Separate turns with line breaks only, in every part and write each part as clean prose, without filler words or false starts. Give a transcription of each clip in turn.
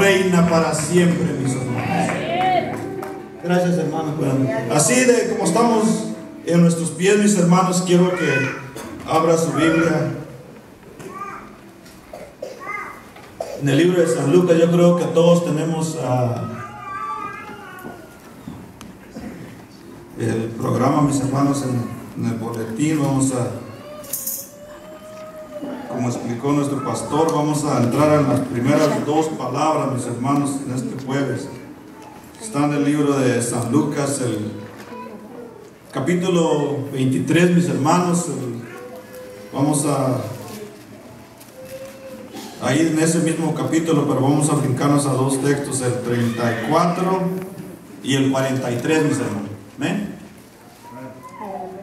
reina para siempre, mis hermanos. Gracias, hermanos. Bueno, así de como estamos en nuestros pies, mis hermanos, quiero que abra su Biblia en el libro de San Lucas. Yo creo que todos tenemos el programa, mis hermanos, en el boletín. Vamos a, como explicó nuestro pastor, vamos a entrar en las primeras dos palabras, mis hermanos, en este jueves. Está en el libro de San Lucas, el capítulo 23, mis hermanos. Vamos a ir en ese mismo capítulo, pero vamos a brincarnos a dos textos, el 34 y el 43, mis hermanos. ¿Amén?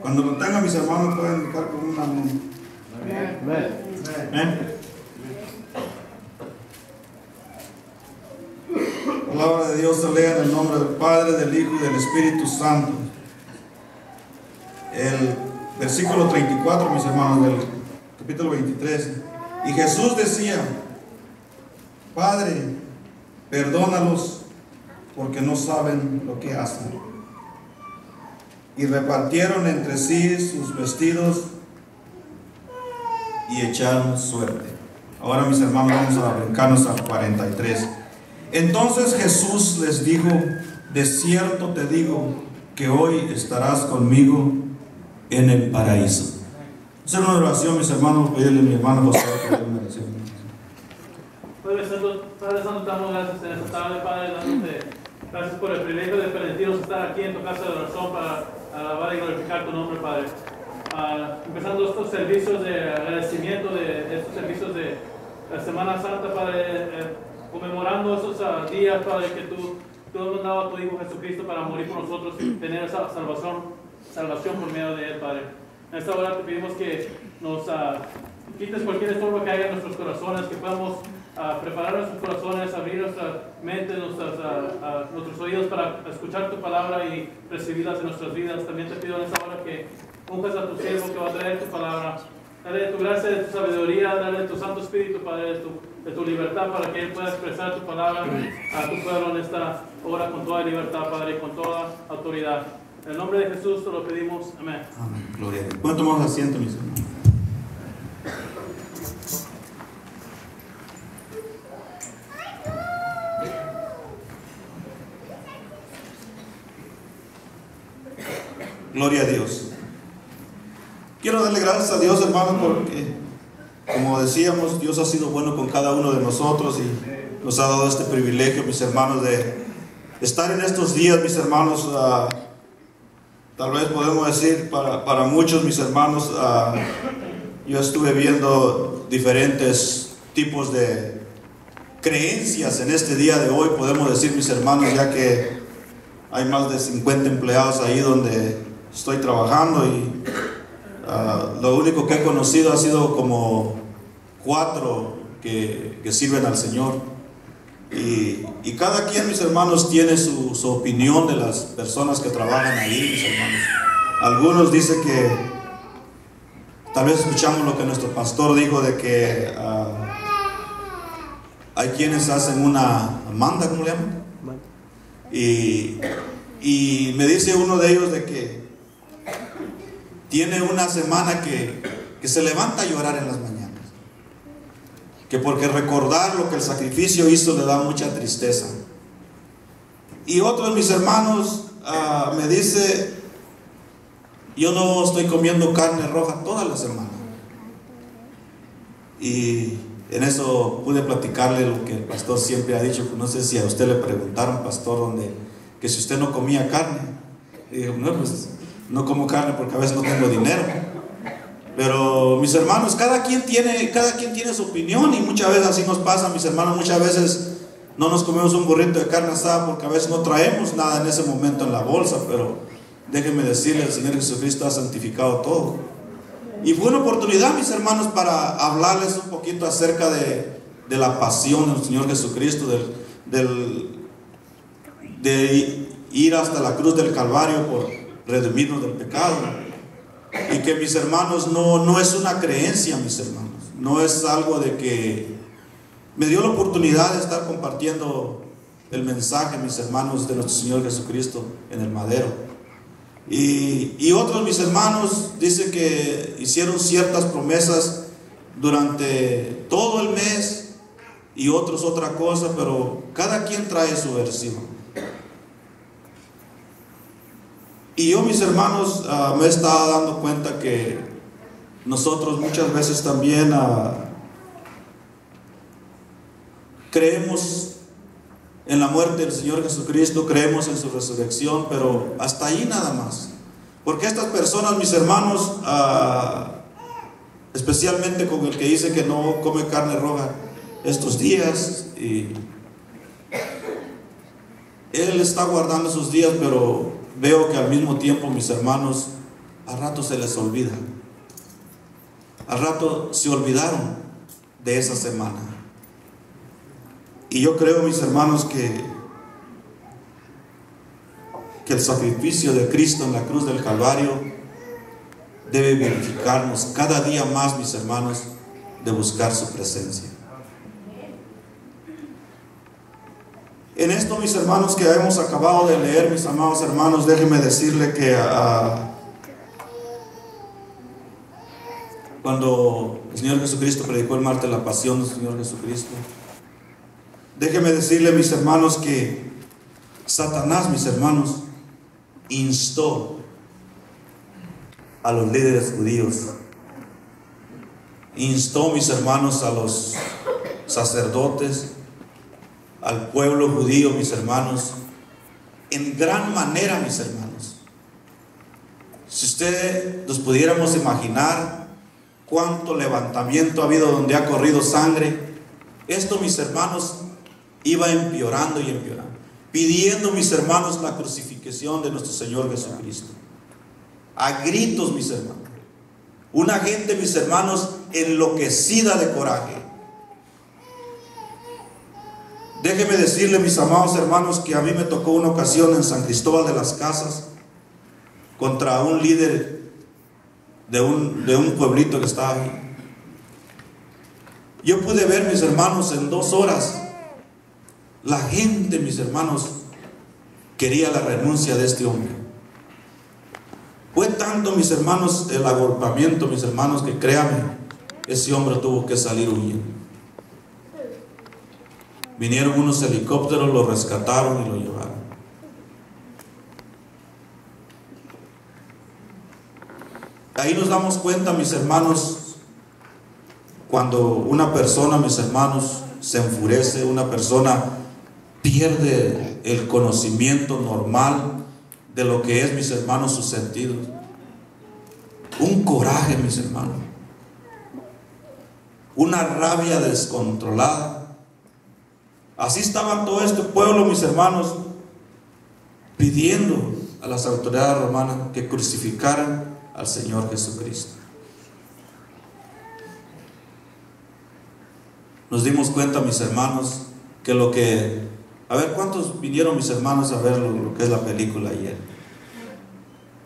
Cuando lo tengan, mis hermanos, pueden indicar con un amén. Amén. La palabra de Dios se lee en el nombre del Padre, del Hijo y del Espíritu Santo. El versículo 34, mis hermanos, del capítulo 23. Y Jesús decía: Padre, perdónalos, porque no saben lo que hacen. Y repartieron entre sí sus vestidos y echaron suerte. Ahora, mis hermanos, vamos a brincarnos al 43. Entonces Jesús les dijo: de cierto te digo que hoy estarás conmigo en el paraíso. Hacer una oración, mis hermanos. Pedirle a mi hermano José que haga una oración.
Padre Santo, te damos gracias en esta tarde, Padre, dándote gracias por el privilegio de permitirnos estar aquí en tu casa de oración para alabar y glorificar tu nombre, Padre. Empezando estos servicios de agradecimiento, de estos servicios de la Semana Santa, Padre, conmemorando esos días, Padre, que tú has mandado a tu Hijo Jesucristo para morir por nosotros y tener esa salvación por medio de Él, Padre. En esta hora te pedimos que nos quites cualquier estorbo que haya en nuestros corazones, que podamos preparar nuestros corazones, abrir nuestra mente, nuestros oídos para escuchar tu palabra y recibirlas en nuestras vidas. También te pido en esta hora que unjas a tu siervo que va a traer tu palabra. Dale tu gracia, de tu sabiduría, dale tu Santo Espíritu, Padre, de tu libertad, para que Él pueda expresar tu palabra a tu pueblo en esta hora con toda libertad, Padre, y con toda autoridad. En el nombre de Jesús te lo pedimos. Amén.
Amén. Gloria a Dios. ¿Pueden tomar asiento, mis hermanos? Gloria a Dios. Quiero darle gracias a Dios, hermanos, porque, como decíamos, Dios ha sido bueno con cada uno de nosotros y nos ha dado este privilegio, mis hermanos, de estar en estos días, mis hermanos. Tal vez podemos decir para muchos, mis hermanos, yo estuve viendo diferentes tipos de creencias en este día de hoy, podemos decir, mis hermanos, ya que hay más de 50 empleados ahí donde estoy trabajando, y lo único que he conocido ha sido como 4 que sirven al Señor, y cada quien, mis hermanos, tiene su opinión de las personas que trabajan ahí, mis hermanos. Algunos dicen que tal vez escuchamos lo que nuestro pastor dijo, de que hay quienes hacen una manda, ¿cómo le llaman? Y me dice uno de ellos de que tiene una semana que se levanta a llorar en las mañanas, que porque recordar lo que el sacrificio hizo le da mucha tristeza. Y otros, mis hermanos, me dice: yo no estoy comiendo carne roja toda la semana. Y en eso pude platicarle lo que el pastor siempre ha dicho. No sé si a usted le preguntaron, pastor, que si usted no comía carne. Y digo: no, pues no como carne porque a veces no tengo dinero. Pero, mis hermanos, cada quien tiene su opinión, y muchas veces así nos pasa, mis hermanos. Muchas veces no nos comemos un burrito de carne asada porque a veces no traemos nada en ese momento en la bolsa, pero déjenme decirle, el Señor Jesucristo ha santificado todo. Y fue una oportunidad, mis hermanos, para hablarles un poquito acerca de la pasión del Señor Jesucristo, de ir hasta la cruz del Calvario por redimirnos del pecado. Y que, mis hermanos, no es una creencia, mis hermanos. No es algo de que me dio la oportunidad de estar compartiendo el mensaje, mis hermanos, de nuestro Señor Jesucristo en el madero. Y otros, mis hermanos, dicen que hicieron ciertas promesas durante todo el mes y otros otra cosa, pero cada quien trae su versión. Y yo, mis hermanos, me estaba dando cuenta que nosotros muchas veces también creemos en la muerte del Señor Jesucristo, creemos en su resurrección, pero hasta ahí nada más. Porque estas personas, mis hermanos, especialmente con el que dice que no come carne roja estos días, y él está guardando sus días, pero veo que al mismo tiempo, mis hermanos, al rato se les olvida. Al rato se olvidaron de esa semana. Y yo creo, mis hermanos, que el sacrificio de Cristo en la cruz del Calvario debe vivificarnos cada día más, mis hermanos, de buscar su presencia. En esto, mis hermanos, que hemos acabado de leer, mis amados hermanos, déjenme decirle que cuando el Señor Jesucristo predicó el martes la pasión del Señor Jesucristo, déjenme decirle, mis hermanos, que Satanás, mis hermanos, instó a los líderes judíos, instó, mis hermanos, a los sacerdotes, al pueblo judío, mis hermanos, en gran manera, mis hermanos. Si ustedes nos pudiéramos imaginar cuánto levantamiento ha habido donde ha corrido sangre, esto, mis hermanos, iba empeorando y empeorando, pidiendo, mis hermanos, la crucifixión de nuestro Señor Jesucristo, a gritos, mis hermanos. Una gente, mis hermanos, enloquecida de coraje. Déjenme decirle, mis amados hermanos, que a mí me tocó una ocasión en San Cristóbal de las Casas contra un líder de un pueblito que estaba ahí. Yo pude ver, mis hermanos, en 2 horas, la gente, mis hermanos, quería la renuncia de este hombre. Fue tanto, mis hermanos, el agolpamiento, mis hermanos, que créanme, ese hombre tuvo que salir huyendo. Vinieron unos helicópteros, lo rescataron y lo llevaron. Ahí nos damos cuenta, mis hermanos, cuando una persona, mis hermanos, se enfurece, una persona pierde el conocimiento normal de lo que es, mis hermanos, sus sentidos. Un coraje, mis hermanos, una rabia descontrolada. Así estaba todo este pueblo, mis hermanos, pidiendo a las autoridades romanas que crucificaran al Señor Jesucristo. Nos dimos cuenta, mis hermanos, que a ver, ¿cuántos vinieron, mis hermanos, a ver lo que es la película ayer?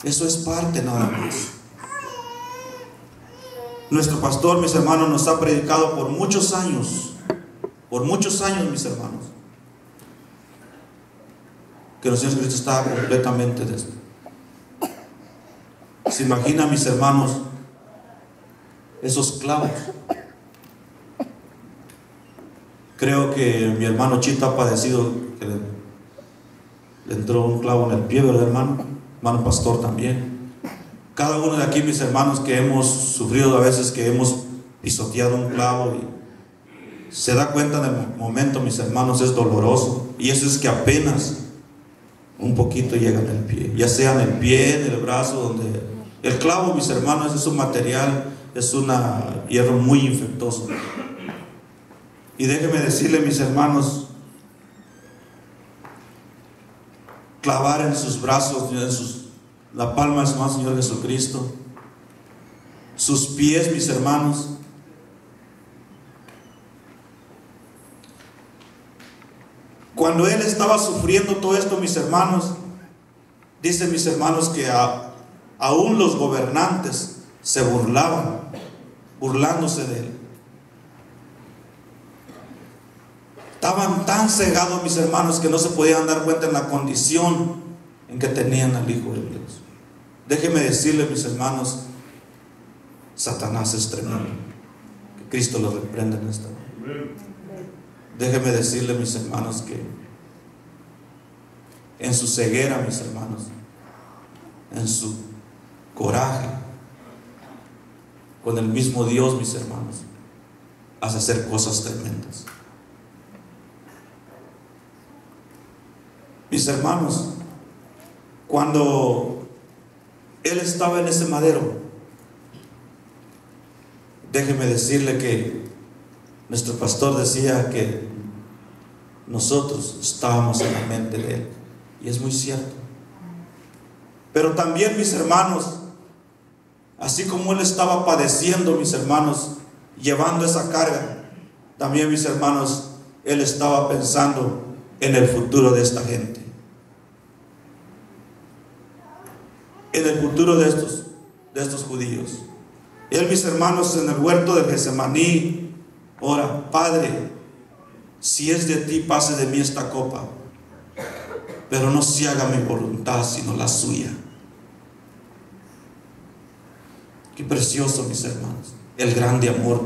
Eso es parte nada más. Nuestro pastor, mis hermanos, nos ha predicado por muchos años, mis hermanos, que el Señor Jesucristo estaba completamente desnudo. ¿Se imagina, mis hermanos, esos clavos? Creo que mi hermano Chito ha padecido que le entró un clavo en el pie, ¿verdad, hermano? Hermano pastor también. Cada uno de aquí, mis hermanos, que hemos sufrido a veces, que hemos pisoteado un clavo, y se da cuenta en el momento, mis hermanos, es doloroso. Y eso es que apenas un poquito llega en el pie, ya sea en el pie, en el brazo, donde el clavo, mis hermanos, es un material, es un hierro muy infectoso. Y déjenme decirle, mis hermanos, clavar en sus brazos, la palma de su mano, Señor Jesucristo, sus pies, mis hermanos. Cuando él estaba sufriendo todo esto, mis hermanos, dicen, mis hermanos, que aún los gobernantes se burlaban, burlándose de él. estaban tan cegados, mis hermanos, que no se podían dar cuenta en la condición en que tenían al Hijo de Dios. Déjenme decirles, mis hermanos, Satanás es tremendo. Que Cristo lo reprenda en esta hora. Déjenme decirles, mis hermanos, que en su ceguera, mis hermanos, en su coraje, con el mismo Dios, mis hermanos, hace hacer cosas tremendas. Mis hermanos, cuando Él estaba en ese madero, déjeme decirle que nuestro pastor decía que nosotros estábamos en la mente de Él, y es muy cierto. Pero también, mis hermanos, así como Él estaba padeciendo, mis hermanos, llevando esa carga, también, mis hermanos, Él estaba pensando en el futuro de esta gente, en el futuro de estos judíos. Él, mis hermanos, en el huerto de Getsemaní ora: Padre, si es de ti, pase de mí esta copa, pero no se haga mi voluntad sino la suya. Qué precioso, mis hermanos, el grande amor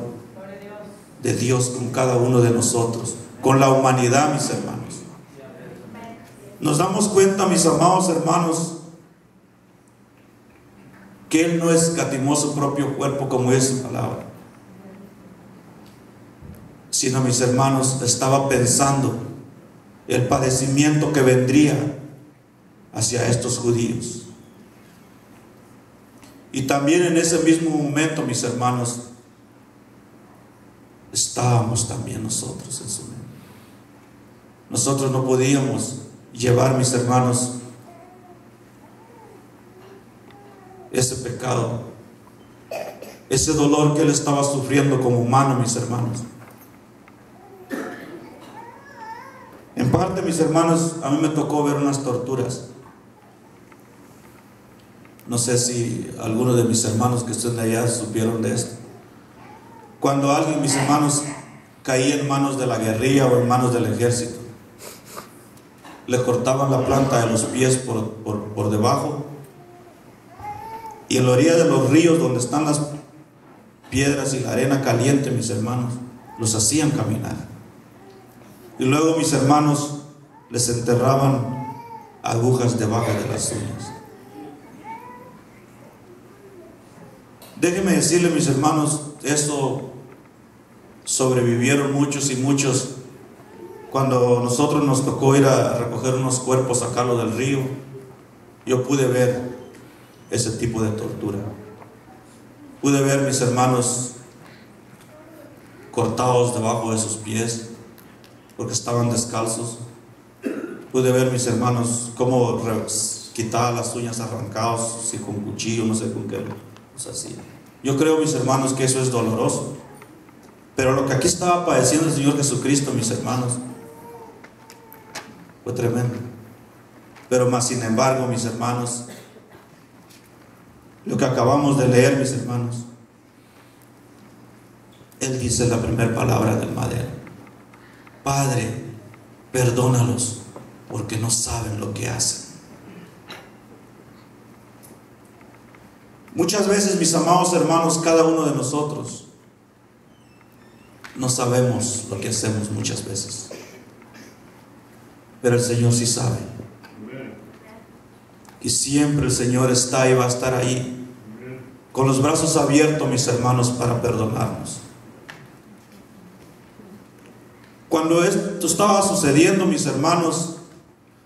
de Dios con cada uno de nosotros, con la humanidad, mis hermanos. Nos damos cuenta, mis amados hermanos, que Él no escatimó su propio cuerpo, como es su palabra, sino, mis hermanos, estaba pensando el padecimiento que vendría hacia estos judíos. Y también en ese mismo momento, mis hermanos, estábamos también nosotros en su mente. Nosotros no podíamos llevar, mis hermanos, ese pecado, ese dolor que Él estaba sufriendo como humano, mis hermanos. En parte, mis hermanos, a mí me tocó ver unas torturas. No sé si algunos de mis hermanos que estén allá supieron de esto. Cuando alguien, mis hermanos, caía en manos de la guerrilla o en manos del ejército, le cortaban la planta de los pies por debajo, y en la orilla de los ríos donde están las piedras y la arena caliente, mis hermanos, los hacían caminar. Y luego, mis hermanos, les enterraban agujas debajo de las uñas. Déjenme decirle, mis hermanos, eso sobrevivieron muchos y muchos. Cuando nosotros nos tocó ir a recoger unos cuerpos, sacarlos del río, yo pude ver ese tipo de tortura. Pude ver, mis hermanos, cortados debajo de sus pies porque estaban descalzos. Pude ver, mis hermanos, cómo quitaban las uñas arrancadas, si con cuchillo, no sé con qué los hacían. Yo creo, mis hermanos, que eso es doloroso, pero lo que aquí estaba padeciendo el Señor Jesucristo, mis hermanos, fue tremendo. Pero más sin embargo, mis hermanos, lo que acabamos de leer, mis hermanos, Él dice la primera palabra del madero: Padre, perdónalos porque no saben lo que hacen. Muchas veces, mis amados hermanos, cada uno de nosotros no sabemos lo que hacemos muchas veces, pero el Señor sí sabe. Y siempre el Señor está y va a estar ahí con los brazos abiertos, mis hermanos, para perdonarnos. Cuando esto estaba sucediendo, mis hermanos,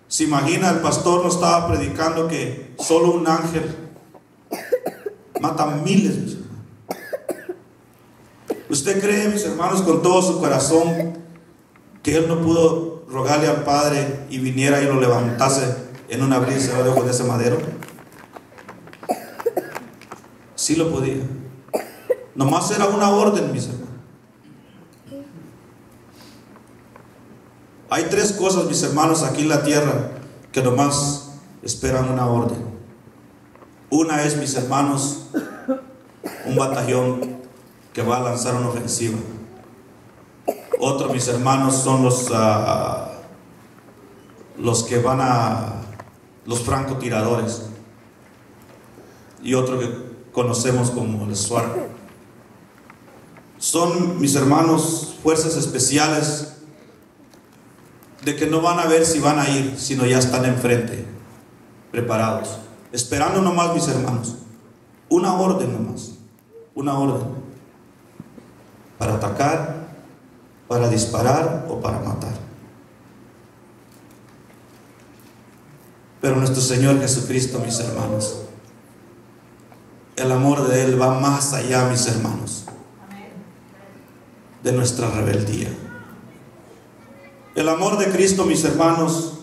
se imagina, el pastor nos estaba predicando que solo un ángel mata miles, mis hermanos. ¿Usted cree, mis hermanos, con todo su corazón, que Él no pudo rogarle al Padre y viniera y lo levantase en un abrir y cerrar de ojos de ese madero? Sí lo podía. Nomás era una orden, mis hermanos. Hay tres cosas, mis hermanos, aquí en la tierra que nomás esperan una orden. Una es, mis hermanos, un batallón que va a lanzar una ofensiva. Otros, mis hermanos, son los que van a los francotiradores, y otro que conocemos como el SWAT. Son, mis hermanos, fuerzas especiales de que no van a ver si van a ir, sino ya están enfrente, preparados, esperando nomás, mis hermanos, una orden nomás, una orden para atacar, para disparar o para matar. Pero nuestro Señor Jesucristo, mis hermanos, el amor de Él va más allá, mis hermanos, de nuestra rebeldía. El amor de Cristo, mis hermanos,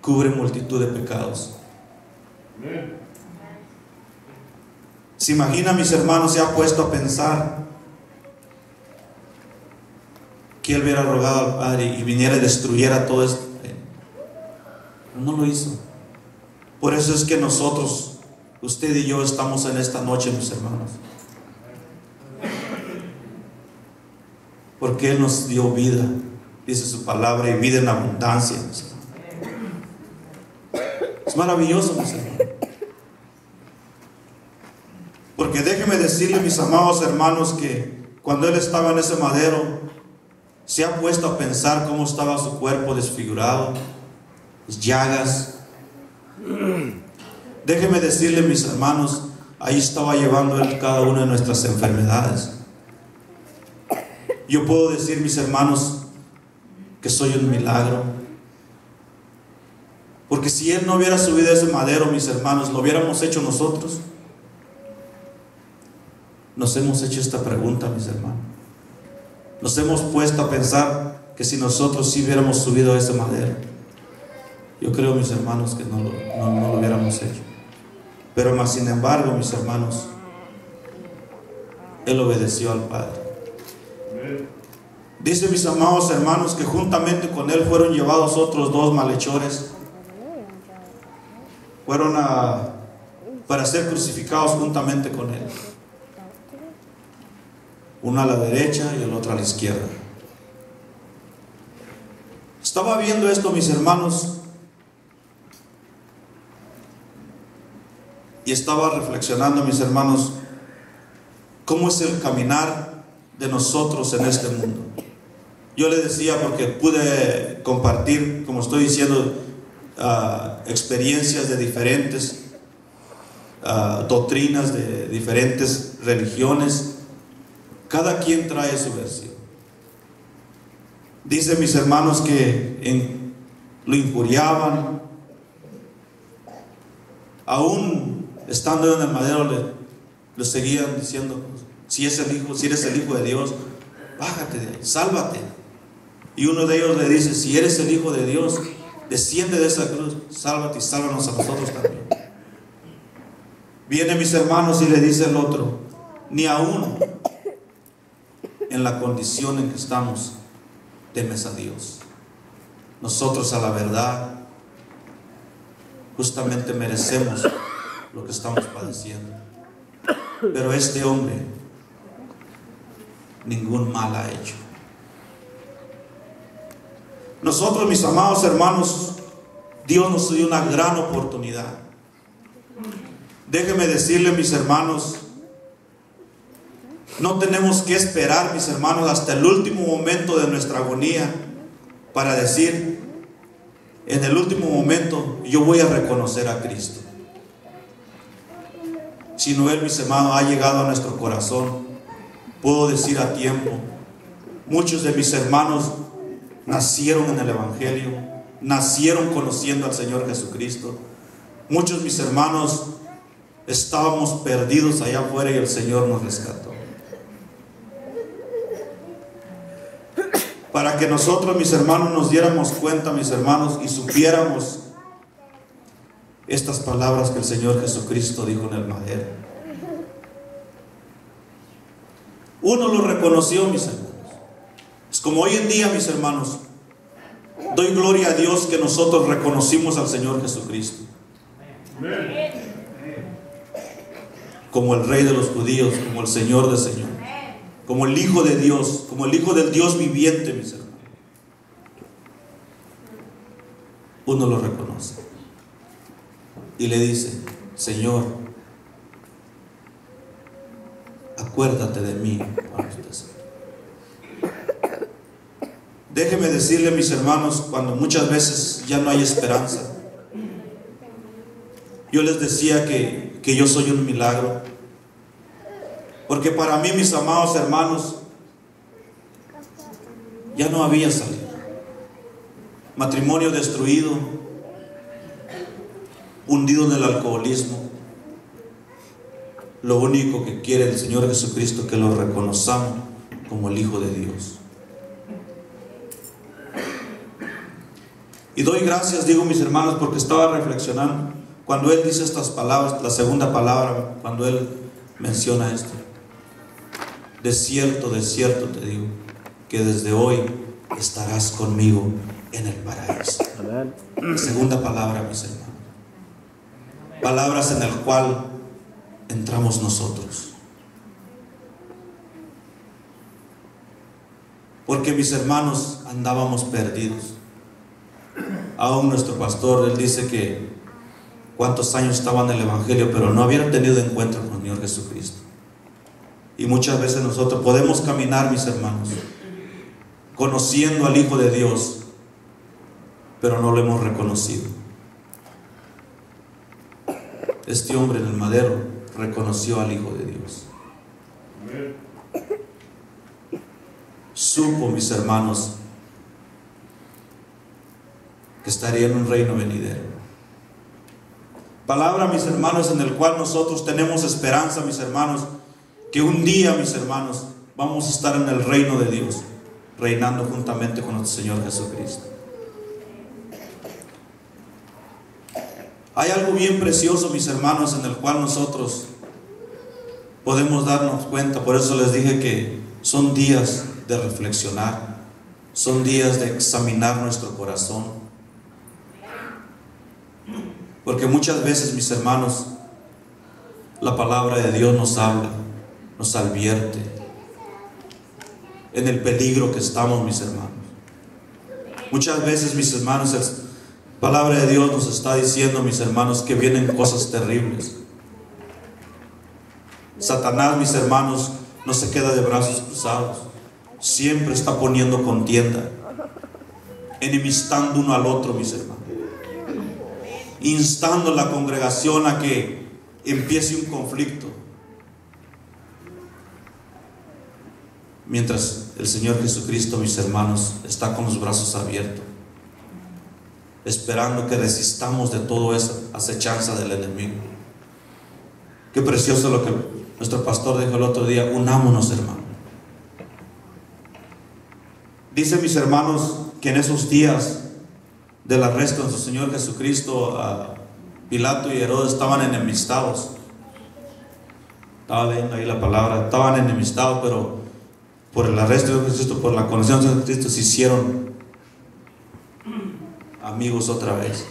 cubre multitud de pecados. ¿Se imagina, mis hermanos, se ha puesto a pensar que Él hubiera rogado al Padre y viniera y destruyera todo esto? No lo hizo. Por eso es que nosotros, usted y yo, estamos en esta noche, mis hermanos, porque Él nos dio vida, dice su palabra, y vida en abundancia, mis hermanos. Es maravilloso, mis hermanos. Porque déjeme decirle, mis amados hermanos, que cuando Él estaba en ese madero, se ha puesto a pensar cómo estaba su cuerpo desfigurado, llagas. Déjeme decirle, mis hermanos, ahí estaba llevando Él cada una de nuestras enfermedades. Yo puedo decir, mis hermanos, que soy un milagro, porque si Él no hubiera subido a ese madero, mis hermanos, lo hubiéramos hecho nosotros. Nos hemos hecho esta pregunta, mis hermanos. Nos hemos puesto a pensar que si nosotros sí hubiéramos subido a ese madero, yo creo, mis hermanos, que no lo hubiéramos hecho. Pero más sin embargo, mis hermanos, Él obedeció al Padre. Dice, mis amados hermanos, que juntamente con Él fueron llevados otros dos malhechores. Fueron para ser crucificados juntamente con Él. Uno a la derecha y el otro a la izquierda. Estaba viendo esto, mis hermanos, y estaba reflexionando, mis hermanos, cómo es el caminar de nosotros en este mundo. Yo le decía, porque pude compartir, como estoy diciendo, experiencias de diferentes doctrinas, de diferentes religiones. Cada quien trae su versión. Dice, mis hermanos, que lo injuriaban, aún estando en el madero le seguían diciendo, si eres el hijo de Dios, bájate de ahí, sálvate. Y uno de ellos le dice, si eres el hijo de Dios, desciende de esa cruz, sálvate y sálvanos a nosotros también. Viene, mis hermanos, y le dice el otro, ni aún en la condición en que estamos, temes a Dios. Nosotros, a la verdad, justamente merecemos lo que estamos padeciendo. Pero este hombre ningún mal ha hecho. Nosotros, mis amados hermanos, Dios nos dio una gran oportunidad. Déjenme decirle, mis hermanos, no tenemos que esperar, mis hermanos, hasta el último momento de nuestra agonía para decir, en el último momento yo voy a reconocer a Cristo. Sino Él, mis hermanos, ha llegado a nuestro corazón. Puedo decir a tiempo. Muchos de mis hermanos nacieron en el Evangelio, nacieron conociendo al Señor Jesucristo. Muchos de mis hermanos estábamos perdidos allá afuera y el Señor nos rescató. Para que nosotros, mis hermanos, nos diéramos cuenta, mis hermanos, y supiéramos estas palabras que el Señor Jesucristo dijo en el madero. Uno lo reconoció, mis hermanos. Es como hoy en día, mis hermanos, doy gloria a Dios que nosotros reconocimos al Señor Jesucristo como el Rey de los judíos, como el Señor de señores. como el Hijo de Dios, como el Hijo del Dios viviente, mis hermanos, uno lo reconoce y le dice: Señor, acuérdate de mí cuando estés aquí. Déjeme decirle, mis hermanos, cuando muchas veces ya no hay esperanza. Yo les decía que yo soy un milagro, porque para mí, mis amados hermanos, ya no había salida. Matrimonio destruido, hundido en el alcoholismo. Lo único que quiere el Señor Jesucristo es que lo reconozcamos como el Hijo de Dios. Y doy gracias, digo, mis hermanos, porque estaba reflexionando cuando Él dice estas palabras, la segunda palabra, cuando Él menciona esto: de cierto te digo, que desde hoy estarás conmigo en el paraíso. Amén. La segunda palabra, mis hermanos, palabras en el cual entramos nosotros. Porque, mis hermanos, andábamos perdidos. Aún nuestro pastor, él dice que cuántos años estaban en el Evangelio, pero no habían tenido encuentro con el Señor Jesucristo. Y muchas veces nosotros podemos caminar, mis hermanos, conociendo al Hijo de Dios, pero no lo hemos reconocido. Este hombre en el madero reconoció al Hijo de Dios. Supo, mis hermanos, que estaría en un reino venidero. Palabra, mis hermanos, en el cual nosotros tenemos esperanza, mis hermanos, que un día, mis hermanos, vamos a estar en el reino de Dios, reinando juntamente con nuestro Señor Jesucristo. Hay algo bien precioso, mis hermanos, en el cual nosotros podemos darnos cuenta. Por eso les dije que son días de reflexionar, son días de examinar nuestro corazón. Porque muchas veces, mis hermanos, la palabra de Dios nos habla, nos advierte en el peligro que estamos, mis hermanos. Muchas veces, mis hermanos, la palabra de Dios nos está diciendo, mis hermanos, que vienen cosas terribles. Satanás, mis hermanos, no se queda de brazos cruzados. Siempre está poniendo contienda, enemistando uno al otro, mis hermanos, instando a la congregación a que empiece un conflicto, mientras el Señor Jesucristo, mis hermanos, está con los brazos abiertos, esperando que resistamos de toda esa acechanza del enemigo. Qué precioso lo que nuestro pastor dijo el otro día: unámonos, hermanos. Dice, mis hermanos, que en esos días del arresto de nuestro Señor Jesucristo, Pilato y Herodes estaban enemistados. Estaba leyendo ahí la palabra, estaban enemistados, pero por el arresto de Jesucristo, por la conexión de Jesucristo, se hicieron amigos otra vez.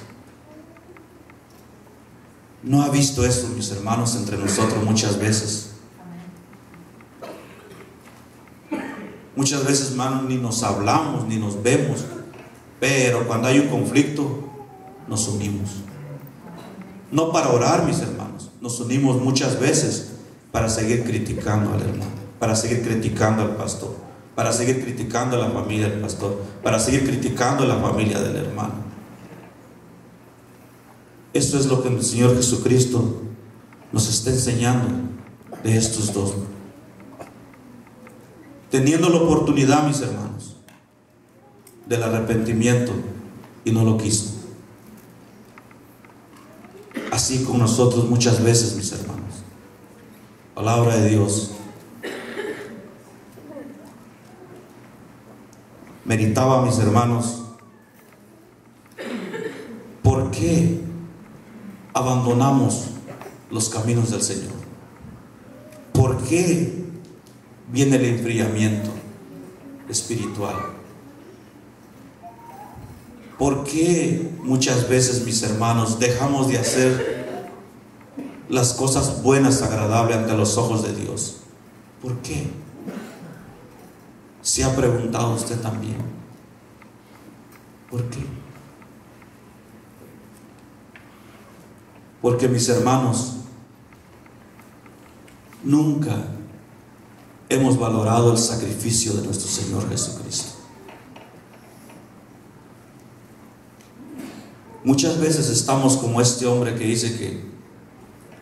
¿No ha visto eso, mis hermanos, entre nosotros muchas veces? Muchas veces, hermanos, ni nos hablamos, ni nos vemos, pero cuando hay un conflicto, nos unimos. No para orar, mis hermanos, nos unimos muchas veces para seguir criticando al hermano, para seguir criticando al pastor, para seguir criticando a la familia del pastor, para seguir criticando a la familia del hermano. Esto es lo que el Señor Jesucristo nos está enseñando de estos dos. Teniendo la oportunidad, mis hermanos, del arrepentimiento, y no lo quiso. Así con nosotros muchas veces, mis hermanos. Palabra de Dios. Meditaba, mis hermanos, ¿por qué abandonamos los caminos del Señor? ¿Por qué viene el enfriamiento espiritual? ¿Por qué muchas veces, mis hermanos, dejamos de hacer las cosas buenas, agradables ante los ojos de Dios? ¿Por qué? ¿Se ha preguntado usted también? ¿Por qué? Porque, mis hermanos, nunca hemos valorado el sacrificio de nuestro Señor Jesucristo. Muchas veces estamos como este hombre que dice que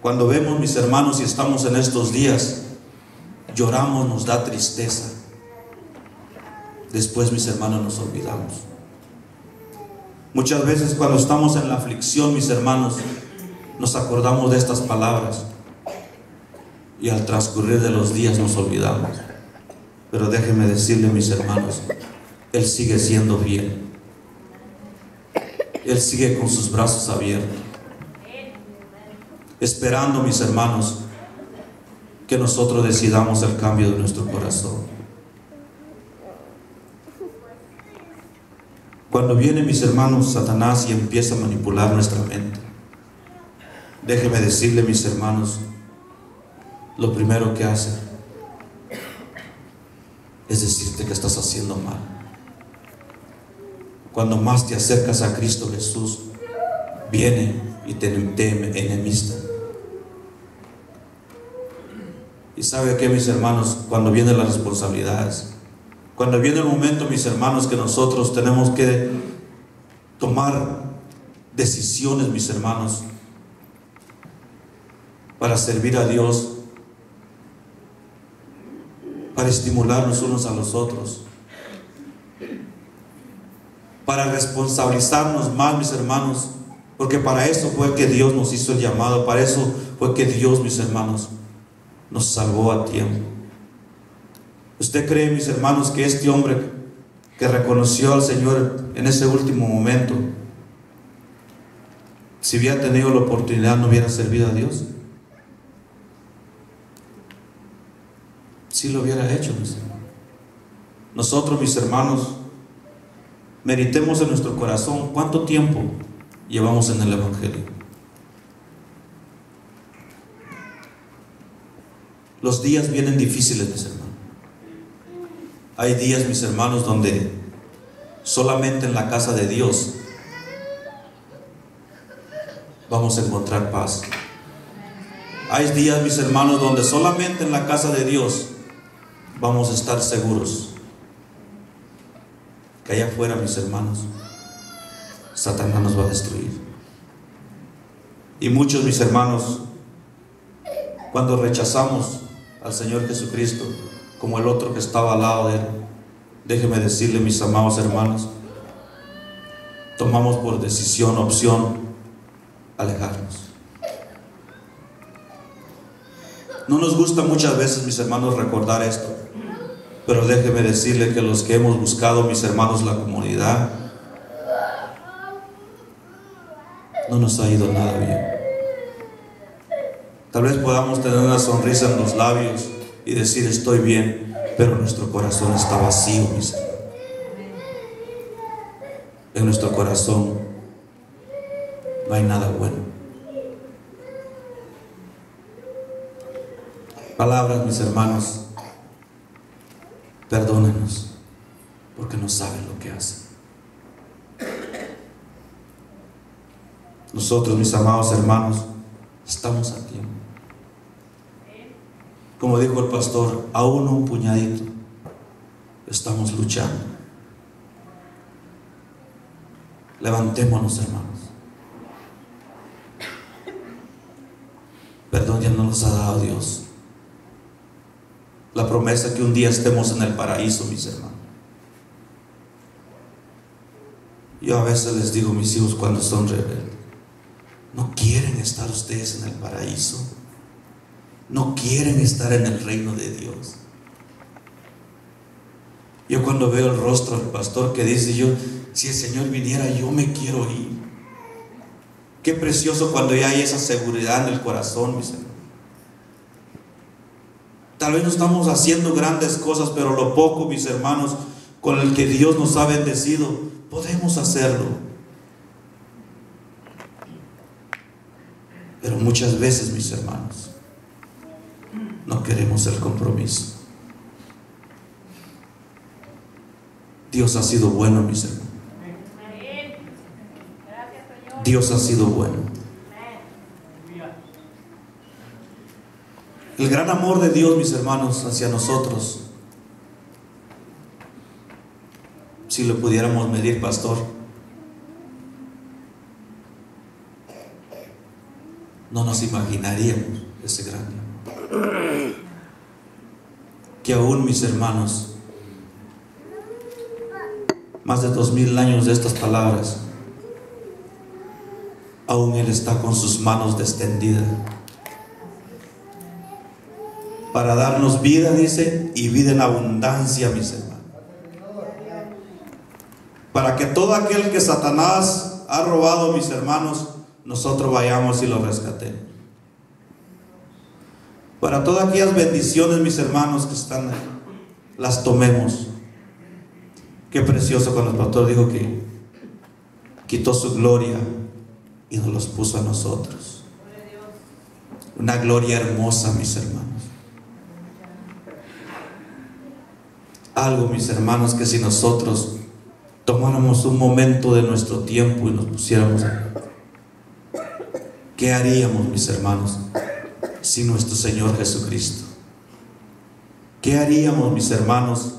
cuando vemos, mis hermanos, y estamos en estos días, lloramos, nos da tristeza. Después, mis hermanos, nos olvidamos. Muchas veces cuando estamos en la aflicción, mis hermanos, nos acordamos de estas palabras y al transcurrir de los días nos olvidamos. Pero déjenme decirle, mis hermanos, Él sigue siendo fiel. Él sigue con sus brazos abiertos, esperando, mis hermanos, que nosotros decidamos el cambio de nuestro corazón. Cuando viene, mis hermanos, Satanás y empieza a manipular nuestra mente, déjeme decirle, mis hermanos, lo primero que hace es decirte que estás haciendo mal. Cuando más te acercas a Cristo Jesús, viene y te enemista. Y sabe que, mis hermanos, cuando vienen las responsabilidades, cuando viene el momento, mis hermanos, que nosotros tenemos que tomar decisiones, mis hermanos, para servir a Dios, para estimularnos unos a los otros, para responsabilizarnos más, mis hermanos, porque para eso fue que Dios nos hizo el llamado, para eso fue que Dios, mis hermanos, nos salvó a tiempo. ¿Usted cree, mis hermanos, que este hombre que reconoció al Señor en ese último momento, si hubiera tenido la oportunidad, no hubiera servido a Dios? Sí lo hubiera hecho, mis hermanos. Nosotros, mis hermanos, meditemos en nuestro corazón cuánto tiempo llevamos en el Evangelio. Los días vienen difíciles, mis hermanos. Hay días, mis hermanos, donde solamente en la casa de Dios vamos a encontrar paz. Hay días, mis hermanos, donde solamente en la casa de Dios vamos a estar seguros. Que allá afuera, mis hermanos, Satanás nos va a destruir. Y muchos, mis hermanos, cuando rechazamos al Señor Jesucristo, como el otro que estaba al lado de Él, déjeme decirle, mis amados hermanos, tomamos por decisión, opción, alejarnos. No nos gusta muchas veces, mis hermanos, recordar esto, pero déjeme decirle que los que hemos buscado, mis hermanos, la comunidad, no nos ha ido nada bien. Tal vez podamos tener una sonrisa en los labios y decir estoy bien, pero nuestro corazón está vacío, mis hermanos. En nuestro corazón no hay nada bueno. Palabras, mis hermanos, perdónenos porque no saben lo que hacen. Nosotros, mis amados hermanos, estamos a tiempo. Como dijo el pastor, aún un puñadito, estamos luchando. Levantémonos, hermanos. Perdón ya no nos ha dado Dios. La promesa que un día estemos en el paraíso, mis hermanos. Yo a veces les digo a mis hijos cuando son rebeldes, ¿no quieren estar ustedes en el paraíso? ¿No quieren estar en el reino de Dios? Yo cuando veo el rostro del pastor que dice, yo, si el Señor viniera, yo me quiero ir. Qué precioso cuando ya hay esa seguridad en el corazón, mis hermanos. Tal vez no estamos haciendo grandes cosas, pero lo poco, mis hermanos, con el que Dios nos ha bendecido, podemos hacerlo. Pero muchas veces, mis hermanos, no queremos el compromiso. Dios ha sido bueno, mis hermanos. Dios ha sido bueno. El gran amor de Dios, mis hermanos, hacia nosotros, si lo pudiéramos medir, pastor, no nos imaginaríamos ese gran amor. Que aún, mis hermanos, más de 2000 años de estas palabras, aún Él está con sus manos extendidas para darnos vida, dice, y vida en abundancia, mis hermanos. Para que todo aquel que Satanás ha robado, mis hermanos, nosotros vayamos y lo rescatemos. Para todas aquellas bendiciones, mis hermanos, que están ahí, las tomemos. Qué precioso cuando el pastor dijo que quitó su gloria y nos los puso a nosotros. Una gloria hermosa, mis hermanos. Algo, mis hermanos, que si nosotros tomáramos un momento de nuestro tiempo y nos pusiéramos a... ¿Qué haríamos, mis hermanos, sin nuestro Señor Jesucristo? ¿Qué haríamos, mis hermanos,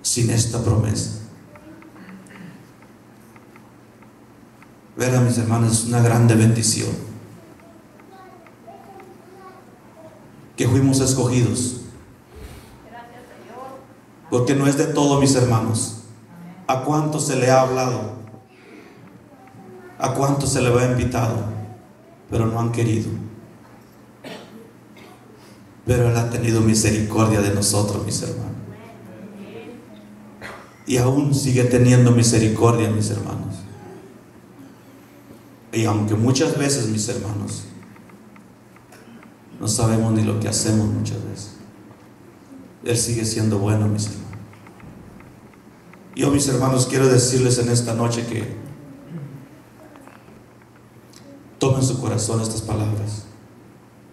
sin esta promesa? Verá, mis hermanos, es una grande bendición que fuimos escogidos, porque no es de todo, mis hermanos. ¿A cuánto se le ha hablado? ¿A cuánto se le ha invitado? Pero no han querido. Pero Él ha tenido misericordia de nosotros, mis hermanos, y aún sigue teniendo misericordia, mis hermanos. Y aunque muchas veces, mis hermanos, no sabemos ni lo que hacemos muchas veces, Él sigue siendo bueno, mis hermanos. Yo, mis hermanos, quiero decirles en esta noche que tomen su corazón estas palabras.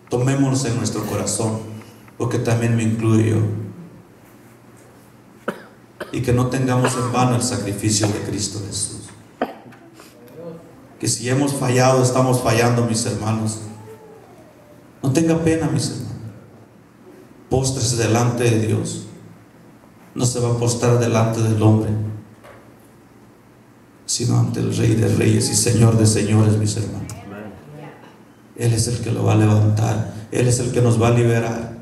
Tomémonos en nuestro corazón, porque también me incluyo yo. Y que no tengamos en vano el sacrificio de Cristo Jesús. Que si hemos fallado, estamos fallando, mis hermanos. No tenga pena, mis hermanos. Póstrese delante de Dios. No se va a postrar delante del hombre, sino ante el Rey de Reyes y Señor de Señores, mis hermanos. Él es el que lo va a levantar. Él es el que nos va a liberar.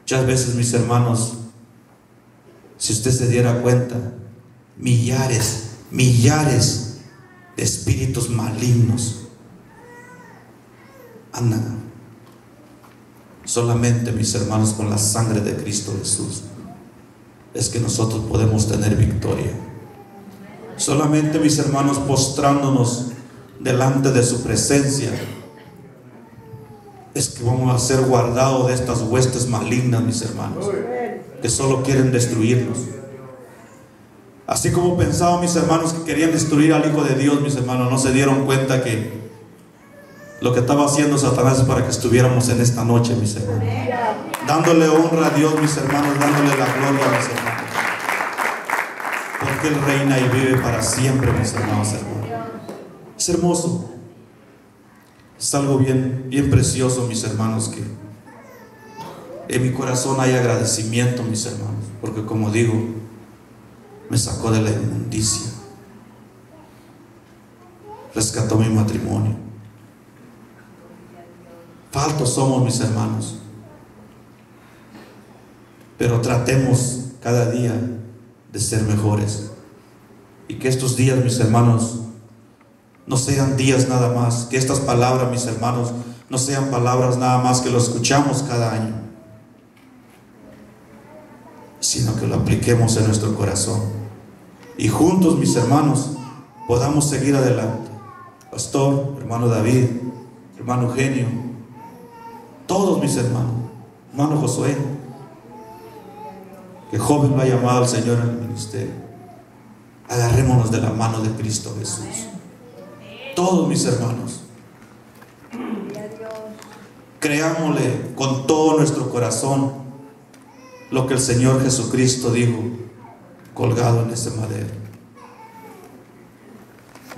Muchas veces, mis hermanos, si usted se diera cuenta, millares de espíritus malignos andan. Solamente, mis hermanos, con la sangre de Cristo Jesús es que nosotros podemos tener victoria. Solamente, mis hermanos, postrándonos delante de su presencia es que vamos a ser guardados de estas huestes malignas, mis hermanos, que solo quieren destruirnos. Así como pensaban, mis hermanos, que querían destruir al Hijo de Dios, mis hermanos, no se dieron cuenta que lo que estaba haciendo Satanás es para que estuviéramos en esta noche, mis hermanos, dándole honra a Dios, mis hermanos, dándole la gloria, mis hermanos, porque Él reina y vive para siempre, mis hermanos. Es hermoso. Es algo bien precioso, mis hermanos, que en mi corazón hay agradecimiento, mis hermanos, porque, como digo, me sacó de la inmundicia, rescató mi matrimonio. Faltos somos, mis hermanos, pero tratemos cada día de ser mejores, y que estos días, mis hermanos, no sean días nada más, que estas palabras, mis hermanos, no sean palabras nada más que lo escuchamos cada año, sino que lo apliquemos en nuestro corazón, y juntos, mis hermanos, podamos seguir adelante. Pastor, hermano David, hermano Eugenio, todos mis hermanos, hermano Josué, que joven lo ha llamado al Señor en el ministerio, agarrémonos de la mano de Cristo Jesús. Todos, mis hermanos, creámosle con todo nuestro corazón lo que el Señor Jesucristo dijo colgado en ese madero.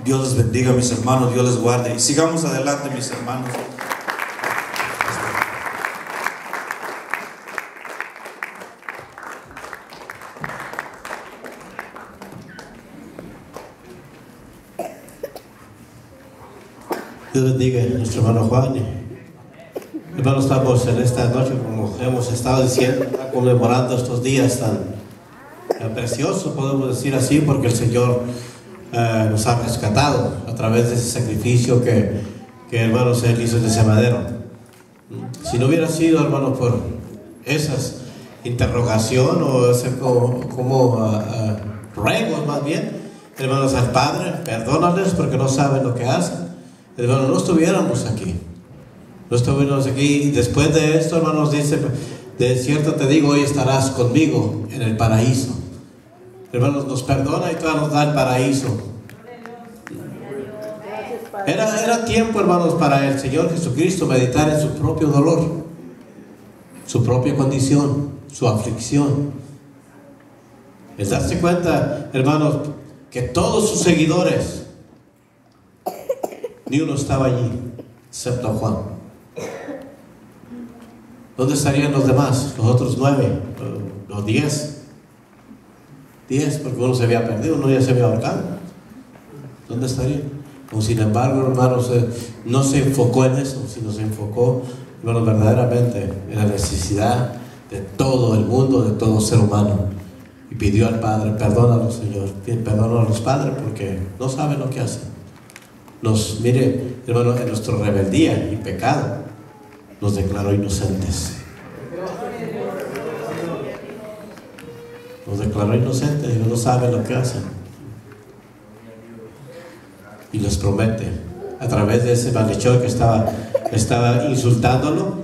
Dios les bendiga, mis hermanos, Dios les guarde, y sigamos adelante, mis hermanos.
Dios bendiga a nuestro hermano Juan. Hermanos, estamos en esta noche, como hemos estado diciendo, conmemorando estos días tan preciosos, podemos decir así, porque el Señor nos ha rescatado a través de ese sacrificio que hermanos, Él hizo en ese madero. Si no hubiera sido, hermanos, por esas interrogación o ese ruegos más bien, hermanos, al Padre, perdónales porque no saben lo que hacen, hermanos, no estuviéramos aquí. No estuviéramos aquí. Y después de esto, hermanos, dice: de cierto te digo, hoy estarás conmigo en el paraíso. Hermanos, nos perdona y todavía nos da el paraíso. Era tiempo, hermanos, para el Señor Jesucristo meditar en su propio dolor, su propia condición, su aflicción. Es darse cuenta, hermanos, que todos sus seguidores, ni uno estaba allí, excepto Juan. ¿Dónde estarían los demás? Los otros 9, los 10. 10, porque uno se había perdido, uno ya se había ahorcado. ¿Dónde estarían? O sin embargo, hermanos, no se enfocó en eso, sino se enfocó, hermanos, verdaderamente en la necesidad de todo el mundo, de todo ser humano. Y pidió al Padre: perdónalos, Señor, perdónalos a los padres porque no saben lo que hacen. Mire, hermano, en nuestra rebeldía y pecado nos declaró inocentes. Nos declaró inocentes y no saben lo que hacen. Y les promete, a través de ese malhechor que estaba insultándolo,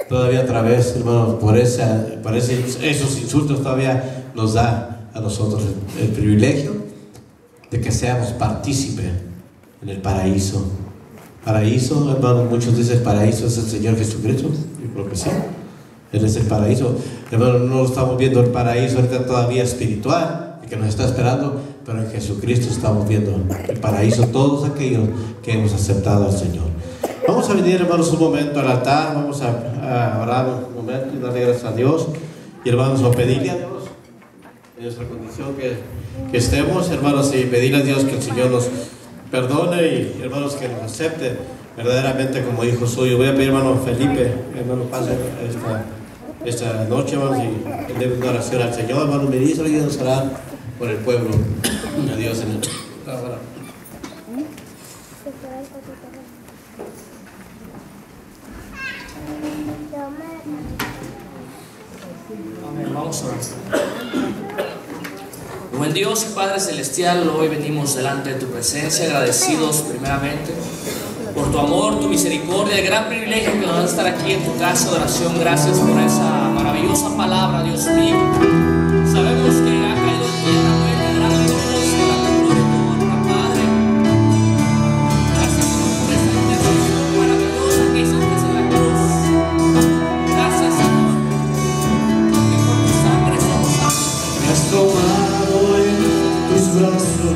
todavía a través, hermano, por esos insultos todavía nos da a nosotros el privilegio de que seamos partícipes en el paraíso. Paraíso, hermano, muchos dicen: el paraíso es el Señor Jesucristo. Yo creo que sí, Él es el paraíso. Hermano, no estamos viendo el paraíso ahorita todavía espiritual, el que nos está esperando, pero en Jesucristo estamos viendo el paraíso, todos aquellos que hemos aceptado al Señor. Vamos a venir, hermanos, un momento al altar, vamos a orar un momento y darle gracias a Dios, y hermanos, a pedirle a Dios en nuestra condición que estemos, hermanos, y pedirle a Dios que el Señor nos perdone y, hermanos, que nos acepte verdaderamente como hijo suyo. Voy a pedir, hermano Felipe, hermano, pase esta noche, hermanos, y él debe una oración al Señor. Hermano, ministro, y nos hará por el pueblo de Dios en el
Amén. Vamos a orar. Buen Dios y Padre Celestial, hoy venimos delante de tu presencia agradecidos primeramente por tu amor, tu misericordia, el gran privilegio que nos da estar aquí en tu casa de oración. Gracias por esa maravillosa palabra, Dios mío. Sabemos que ha caído en tierra, puede tener a todos en la gloria de tu honra, Padre. Gracias por esa intercesión maravillosa que hiciste en la cruz. Gracias, Señor, que por tu sangre somos salvos.
Me has tomado en tus brazos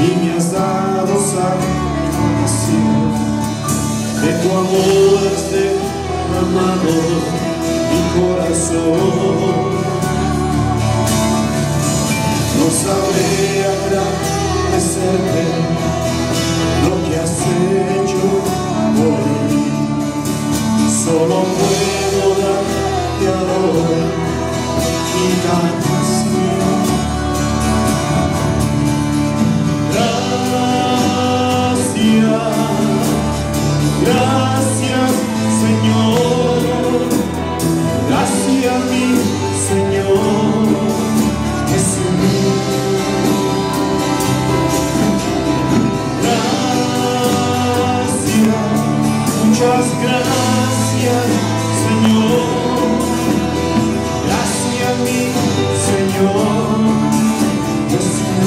y me has dado salvación. De tu amor has derramado mi corazón. No sabré agradecerte lo que has hecho por mí. Solo puedo darte ahora mi canción. Gracias, Señor. Gracias, mi Señor Jesús. Gracias, muchas gracias, Señor. Gracias, mi Señor Jesús.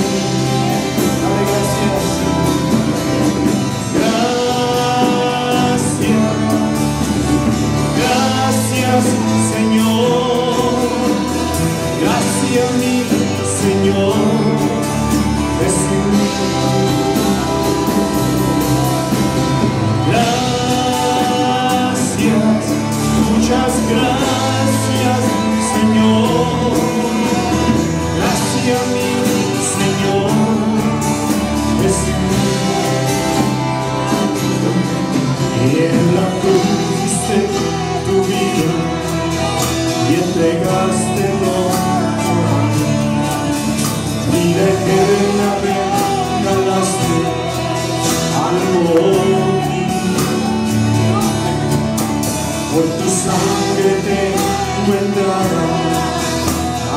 Dale gracias. Gracias, Señor. aquí. Por tu sangre tengo entrada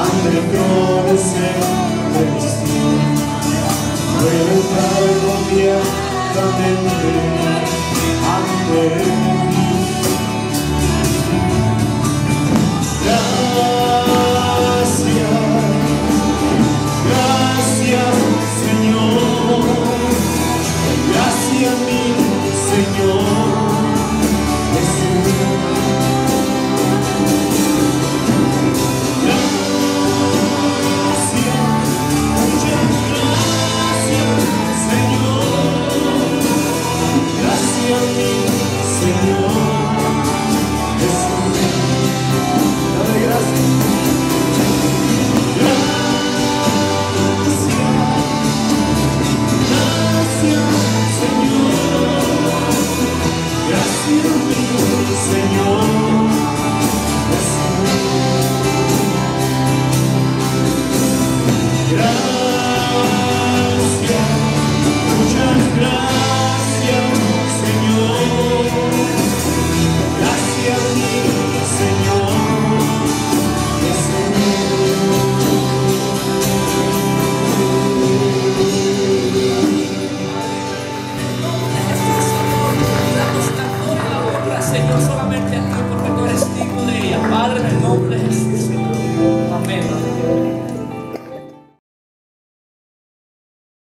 ante el trono celestial. Puedo entrar confiadamente ante